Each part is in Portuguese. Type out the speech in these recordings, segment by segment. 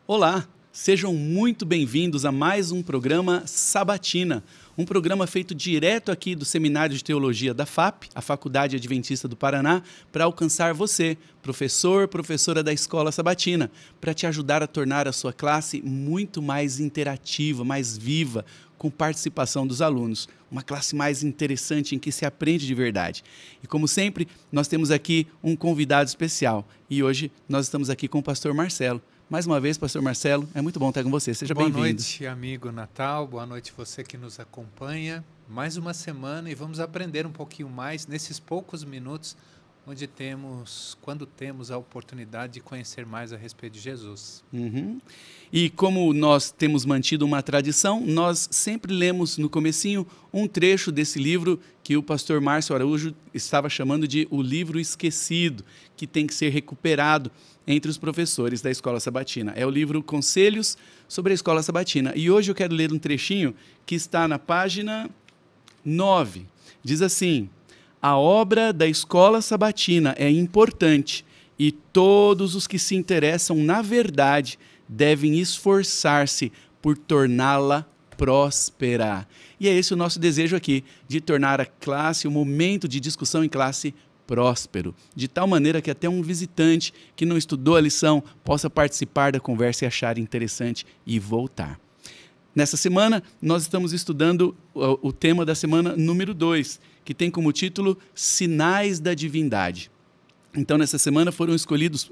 Olá, sejam muito bem-vindos a mais um programa Sabatina, um programa feito direto aqui do Seminário de Teologia da FAP, a Faculdade Adventista do Paraná, para alcançar você, professor, professora da Escola Sabatina, para te ajudar a tornar a sua classe muito mais interativa, mais viva, com participação dos alunos, uma classe mais interessante em que se aprende de verdade. E como sempre, nós temos aqui um convidado especial e hoje nós estamos aqui com o pastor Marcelo. Mais uma vez, pastor Marcelo, é muito bom estar com você. Seja bem-vindo. Boa noite, amigo Natal. Boa noite você que nos acompanha. Mais uma semana e vamos aprender um pouquinho mais nesses poucos minutos quando temos a oportunidade de conhecer mais a respeito de Jesus. E como nós temos mantido uma tradição, nós sempre lemos no comecinho um trecho desse livro que o pastor Márcio Araújo estava chamando de O Livro Esquecido, que tem que ser recuperado entre os professores da Escola Sabatina. É o livro Conselhos sobre a Escola Sabatina. E hoje eu quero ler um trechinho que está na página 9. Diz assim: a obra da Escola Sabatina é importante e todos os que se interessam na verdade devem esforçar-se por torná-la próspera. E é esse o nosso desejo aqui, de tornar a classe, o momento de discussão em classe, próspero, de tal maneira que até um visitante que não estudou a lição possa participar da conversa e achar interessante e voltar. Nessa semana, nós estamos estudando o tema da semana número 2, que tem como título Sinais da Divindade. Então, nessa semana foram escolhidos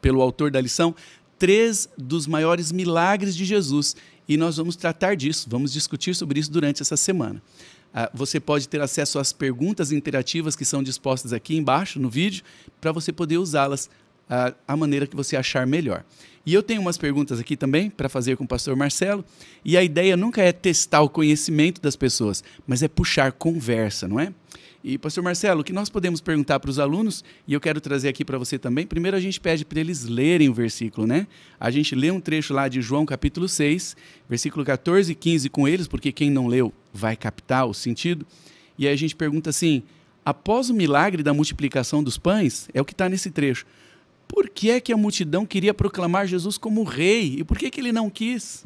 pelo autor da lição 3 dos maiores milagres de Jesus e nós vamos tratar disso, vamos discutir sobre isso durante essa semana. Você pode ter acesso às perguntas interativas que são dispostas aqui embaixo no vídeo para você poder usá-las a maneira que você achar melhor. E eu tenho umas perguntas aqui também para fazer com o pastor Marcelo, e a ideia nunca é testar o conhecimento das pessoas, mas é puxar conversa, não é? E, pastor Marcelo, o que nós podemos perguntar para os alunos, e eu quero trazer aqui para você também, primeiro a gente pede para eles lerem o versículo, né? A gente lê um trecho lá de João capítulo 6, versículo 14 e 15 com eles, porque quem não leu vai captar o sentido, e aí a gente pergunta assim: após o milagre da multiplicação dos pães, é o que está nesse trecho, por que é que a multidão queria proclamar Jesus como rei? E por que que ele não quis?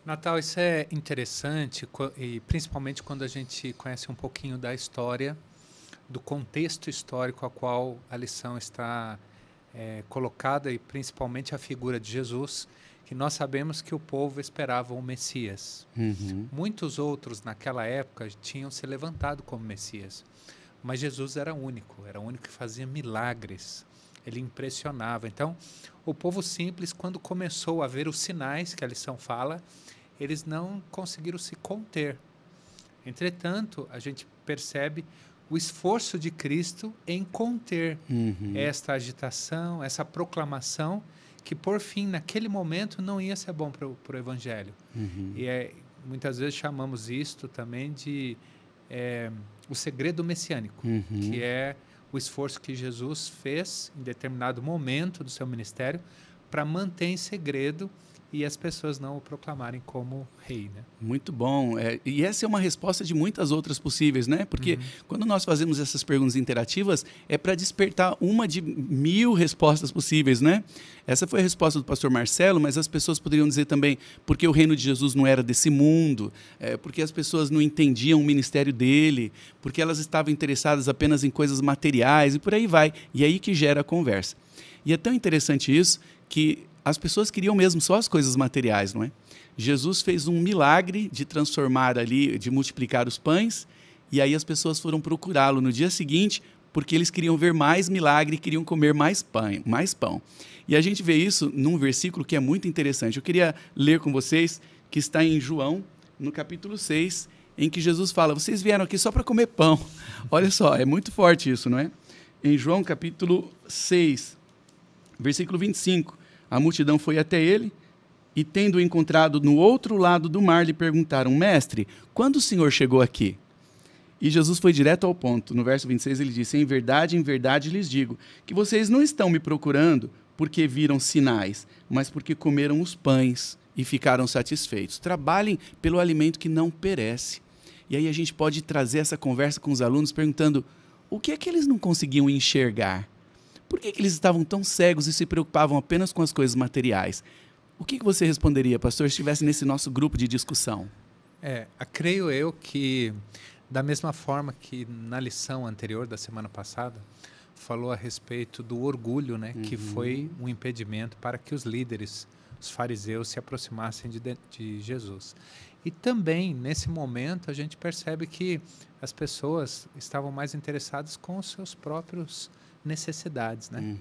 Natal, isso é interessante, e principalmente quando a gente conhece um pouquinho da história, do contexto histórico a qual a lição está colocada, e principalmente a figura de Jesus, que nós sabemos que o povo esperava o Messias. Muitos outros naquela época tinham se levantado como Messias, mas Jesus era o único que fazia milagres. Ele impressionava. Então, o povo simples, quando começou a ver os sinais que a lição fala, eles não conseguiram se conter. Entretanto, a gente percebe o esforço de Cristo em conter esta agitação, essa proclamação, que por fim, naquele momento, não ia ser bom para o Evangelho. E muitas vezes chamamos isto também de o segredo messiânico, que é o esforço que Jesus fez em determinado momento do seu ministério para manter em segredo e as pessoas não o proclamarem como rei, né? Muito bom. E essa é uma resposta de muitas outras possíveis, né? Porque quando nós fazemos essas perguntas interativas, é para despertar uma de 1000 respostas possíveis, né? Essa foi a resposta do pastor Marcelo, mas as pessoas poderiam dizer também porque o reino de Jesus não era desse mundo, porque as pessoas não entendiam o ministério dele, porque elas estavam interessadas apenas em coisas materiais e por aí vai. E aí que gera a conversa. E é tão interessante isso que as pessoas queriam mesmo só as coisas materiais, não é? Jesus fez um milagre de transformar ali, de multiplicar os pães, e aí as pessoas foram procurá-lo no dia seguinte, porque eles queriam ver mais milagre, queriam comer mais pão. E a gente vê isso num versículo que é muito interessante. Eu queria ler com vocês, que está em João, no capítulo 6, em que Jesus fala: vocês vieram aqui só para comer pão. Olha só, é muito forte isso, não é? Em João capítulo 6, versículo 25, a multidão foi até ele e, tendo-o encontrado no outro lado do mar, lhe perguntaram: mestre, quando o senhor chegou aqui? E Jesus foi direto ao ponto. No verso 26 ele disse: em verdade lhes digo, que vocês não estão me procurando porque viram sinais, mas porque comeram os pães e ficaram satisfeitos. Trabalhem pelo alimento que não perece. E aí a gente pode trazer essa conversa com os alunos perguntando o que é que eles não conseguiam enxergar? Por que eles estavam tão cegos e se preocupavam apenas com as coisas materiais? O que você responderia, pastor, se estivesse nesse nosso grupo de discussão? Creio eu que, da mesma forma que na lição anterior da semana passada, falou a respeito do orgulho, né, que foi um impedimento para que os líderes, os fariseus, se aproximassem de Jesus. E também, nesse momento, a gente percebe que as pessoas estavam mais interessadas com os seus próprios necessidades, né?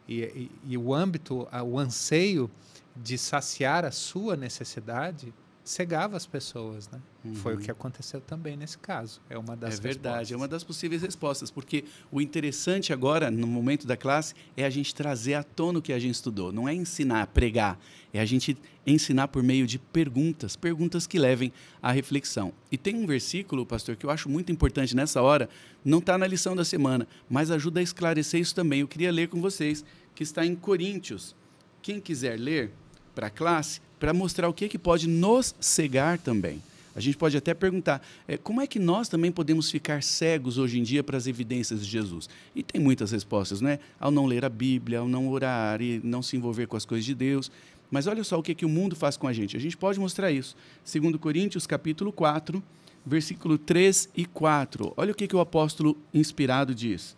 E o âmbito, o anseio de saciar a sua necessidade cegava as pessoas, né? Foi o que aconteceu também nesse caso. É uma das verdade, é uma das possíveis respostas, porque o interessante agora, no momento da classe, é a gente trazer à tona o que a gente estudou. Não é ensinar, pregar, é a gente ensinar por meio de perguntas, perguntas que levem à reflexão. E tem um versículo, pastor, que eu acho muito importante nessa hora, não está na lição da semana, mas ajuda a esclarecer isso também. Eu queria ler com vocês, que está em Coríntios. Quem quiser ler para a classe, para mostrar o que pode nos cegar também. A gente pode até perguntar, como é que nós também podemos ficar cegos hoje em dia para as evidências de Jesus? E tem muitas respostas, né? Ao não ler a Bíblia, ao não orar e não se envolver com as coisas de Deus. Mas olha só o que o mundo faz com a gente. A gente pode mostrar isso. 2 Coríntios, capítulo 4, versículo 3 e 4. Olha o que o apóstolo inspirado diz.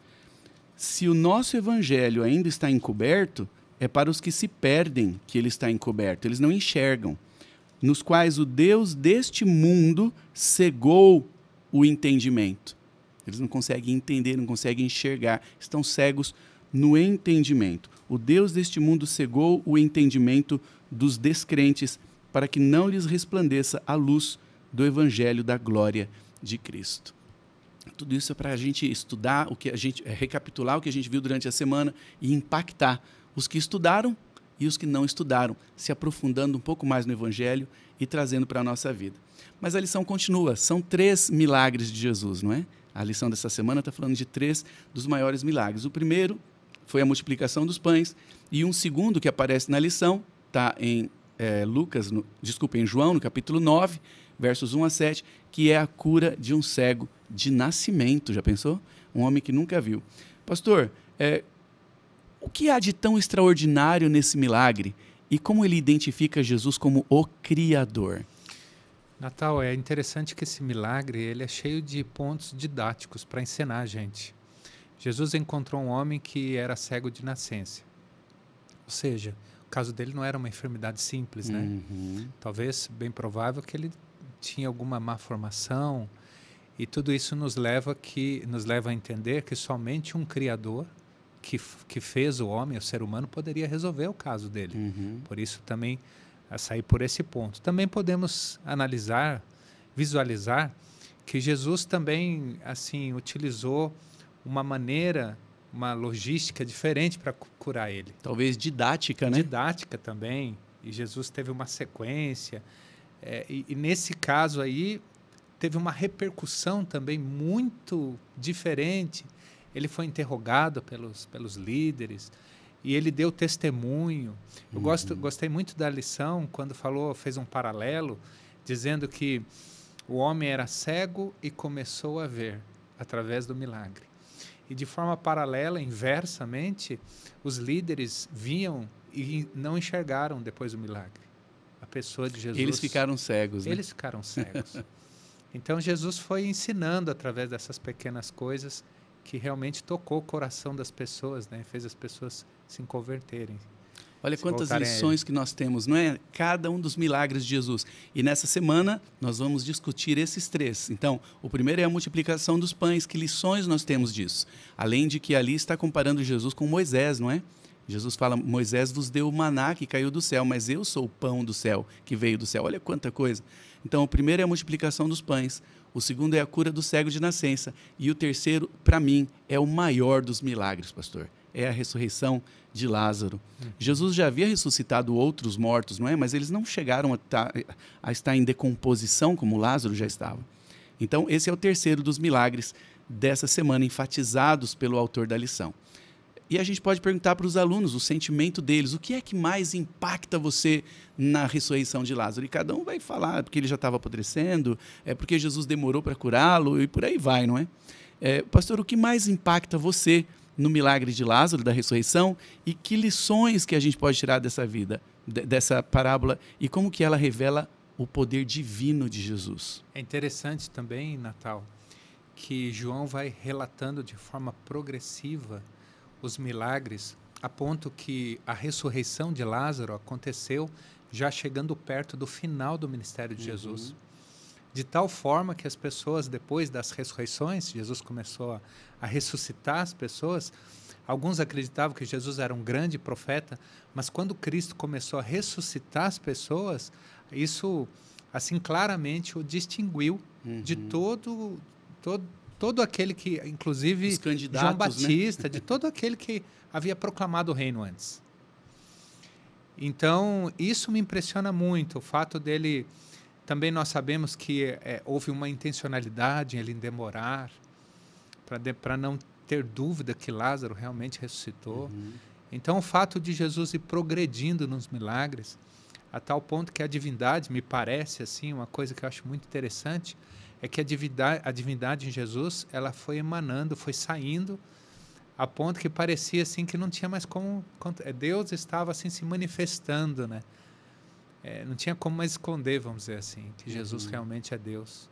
Se o nosso evangelho ainda está encoberto, é para os que se perdem que ele está encoberto. Eles não enxergam. Nos quais o Deus deste mundo cegou o entendimento. Eles não conseguem entender, não conseguem enxergar. Estão cegos no entendimento. O Deus deste mundo cegou o entendimento dos descrentes para que não lhes resplandeça a luz do evangelho da glória de Cristo. Tudo isso é para a gente estudar, recapitular o que a gente viu durante a semana e impactar os que estudaram e os que não estudaram, se aprofundando um pouco mais no Evangelho e trazendo para a nossa vida. Mas a lição continua, são 3 milagres de Jesus, não é? A lição dessa semana está falando de 3 dos maiores milagres. O primeiro foi a multiplicação dos pães, e um segundo que aparece na lição, está em em João, no capítulo 9, versos 1 a 7, que é a cura de um cego de nascimento. Já pensou? Um homem que nunca viu. Pastor, o que há de tão extraordinário nesse milagre e como ele identifica Jesus como o Criador? Natal, é interessante que esse milagre ele é cheio de pontos didáticos para ensinar a gente. Jesus encontrou um homem que era cego de nascença. Ou seja, o caso dele não era uma enfermidade simples, né? Talvez, bem provável, que ele tinha alguma má formação, e tudo isso nos leva a entender que somente um Criador que fez o homem, o ser humano, poderia resolver o caso dele. Por isso também, a sair por esse ponto. Também podemos analisar, visualizar, que Jesus também assim utilizou uma maneira, uma logística diferente para curar ele. Talvez didática, né? Didática também. E Jesus teve uma sequência. E nesse caso aí, teve uma repercussão também muito diferente. Ele foi interrogado pelos líderes e ele deu testemunho. Eu gostei muito da lição quando fez um paralelo, dizendo que o homem era cego e começou a ver através do milagre. E de forma paralela, inversamente, os líderes viam e não enxergaram depois do milagre. A pessoa de Jesus... Eles ficaram cegos, né? Eles ficaram cegos. Então, Jesus foi ensinando através dessas pequenas coisas que realmente tocou o coração das pessoas, né? Fez as pessoas se converterem. Olha quantas lições que nós temos, não é? Cada um dos milagres de Jesus. E nessa semana nós vamos discutir esses 3. Então, o primeiro é a multiplicação dos pães. Que lições nós temos disso? Além de que ali está comparando Jesus com Moisés, não é? Jesus fala, Moisés vos deu o maná que caiu do céu, mas eu sou o pão do céu, que veio do céu. Olha quanta coisa. Então, o primeiro é a multiplicação dos pães. O segundo é a cura do cego de nascença. E o terceiro, para mim, é o maior dos milagres, pastor. É a ressurreição de Lázaro. Jesus já havia ressuscitado outros mortos, não é? Mas eles não chegaram a estar em decomposição como Lázaro já estava. Então, esse é o terceiro dos milagres dessa semana, enfatizados pelo autor da lição. E a gente pode perguntar para os alunos o sentimento deles, o que é que mais impacta você na ressurreição de Lázaro? E cada um vai falar, porque ele já estava apodrecendo, é porque Jesus demorou para curá-lo e por aí vai, não é? Pastor, o que mais impacta você no milagre de Lázaro, da ressurreição, e que lições que a gente pode tirar dessa vida, dessa parábola, e como que ela revela o poder divino de Jesus? É interessante também, Natal, que João vai relatando de forma progressiva os milagres, a ponto que a ressurreição de Lázaro aconteceu já chegando perto do final do ministério de Jesus. De tal forma que as pessoas, depois das ressurreições, Jesus começou a ressuscitar as pessoas. Alguns acreditavam que Jesus era um grande profeta, mas quando Cristo começou a ressuscitar as pessoas, isso assim claramente o distinguiu de todo aquele que, inclusive os candidatos, João Batista, né? de todo aquele que havia proclamado o reino antes. Então, isso me impressiona muito, o fato dele... Também nós sabemos que houve uma intencionalidade em ele demorar, para não ter dúvida que Lázaro realmente ressuscitou. Então, o fato de Jesus ir progredindo nos milagres, a tal ponto que a divindade, me parece assim, uma coisa que eu acho muito interessante, é que a divindade em Jesus, ela foi emanando, foi saindo, a ponto que parecia assim que não tinha mais como... Deus estava assim se manifestando, né? Não tinha como mais esconder, vamos dizer assim, que Jesus realmente é Deus.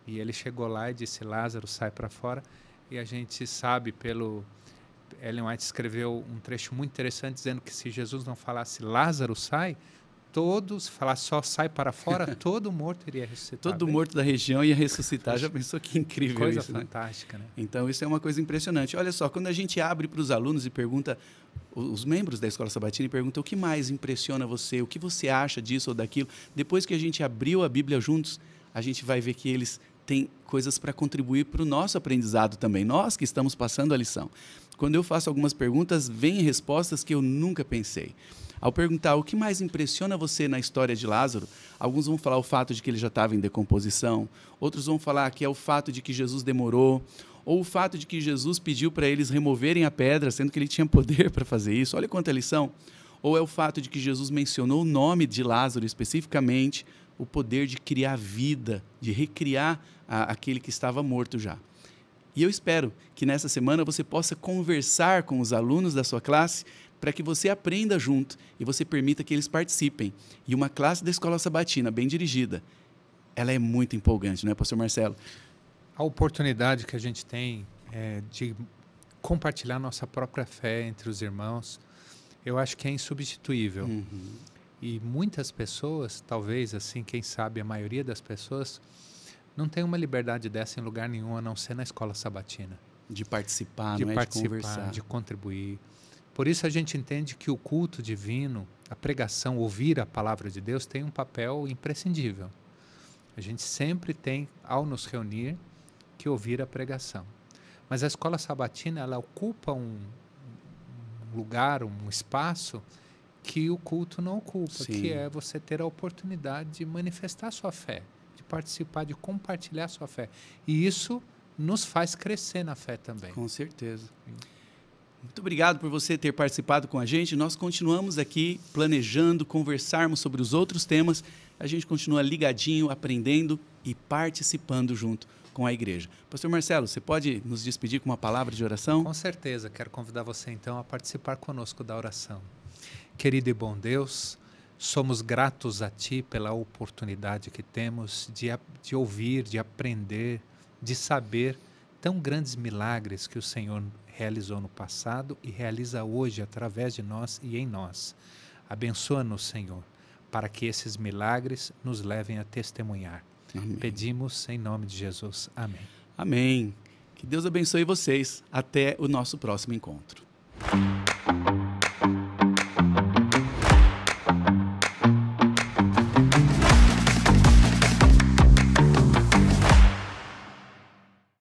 E ele chegou lá e disse, Lázaro, sai para fora. E a gente sabe, Ellen White escreveu um trecho muito interessante, dizendo que se Jesus não falasse Lázaro, sai, falasse só sai para fora, todo morto iria ressuscitar. Todo morto da região ia ressuscitar. Já pensou que incrível coisa isso, fantástica, né? Então, isso é uma coisa impressionante. Olha só, quando a gente abre para os alunos e pergunta, os membros da Escola Sabatina, e pergunta o que mais impressiona você, o que você acha disso ou daquilo, depois que a gente abriu a Bíblia juntos, a gente vai ver que eles têm coisas para contribuir para o nosso aprendizado também, nós que estamos passando a lição. Quando eu faço algumas perguntas, vêm respostas que eu nunca pensei. Ao perguntar o que mais impressiona você na história de Lázaro, alguns vão falar o fato de que ele já estava em decomposição, outros vão falar que é o fato de que Jesus demorou, ou o fato de que Jesus pediu para eles removerem a pedra, sendo que ele tinha poder para fazer isso. Olha quanta lição. Ou é o fato de que Jesus mencionou o nome de Lázaro especificamente, o poder de criar vida, de recriar aquele que estava morto já. E eu espero que nessa semana você possa conversar com os alunos da sua classe para que você aprenda junto e você permita que eles participem. E uma classe da Escola Sabatina, bem dirigida, ela é muito empolgante, não é, pastor Marcelo? A oportunidade que a gente tem de compartilhar nossa própria fé entre os irmãos, eu acho que é insubstituível. E muitas pessoas, talvez assim, quem sabe a maioria das pessoas, não tem uma liberdade dessa em lugar nenhum, a não ser na Escola Sabatina. De participar, de não é? participar, de conversar. De contribuir. Por isso a gente entende que o culto divino, a pregação, ouvir a palavra de Deus, tem um papel imprescindível. A gente sempre tem, ao nos reunir, que ouvir a pregação. Mas a Escola Sabatina, ela ocupa um lugar, um espaço que o culto não ocupa, Sim. que é você ter a oportunidade de manifestar sua fé, de participar, de compartilhar sua fé. E isso nos faz crescer na fé também. Com certeza. Muito obrigado por você ter participado com a gente. Nós continuamos aqui planejando, conversarmos sobre os outros temas. A gente continua ligadinho, aprendendo e participando junto com a igreja. Pastor Marcelo, você pode nos despedir com uma palavra de oração? Com certeza. Quero convidar você, então, a participar conosco da oração. Querido e bom Deus, somos gratos a Ti pela oportunidade que temos de ouvir, de aprender, de saber tão grandes milagres que o Senhor realizou no passado e realiza hoje através de nós e em nós. Abençoa-nos, Senhor, para que esses milagres nos levem a testemunhar. Amém. Pedimos em nome de Jesus. Amém. Amém. Que Deus abençoe vocês. Até o nosso próximo encontro.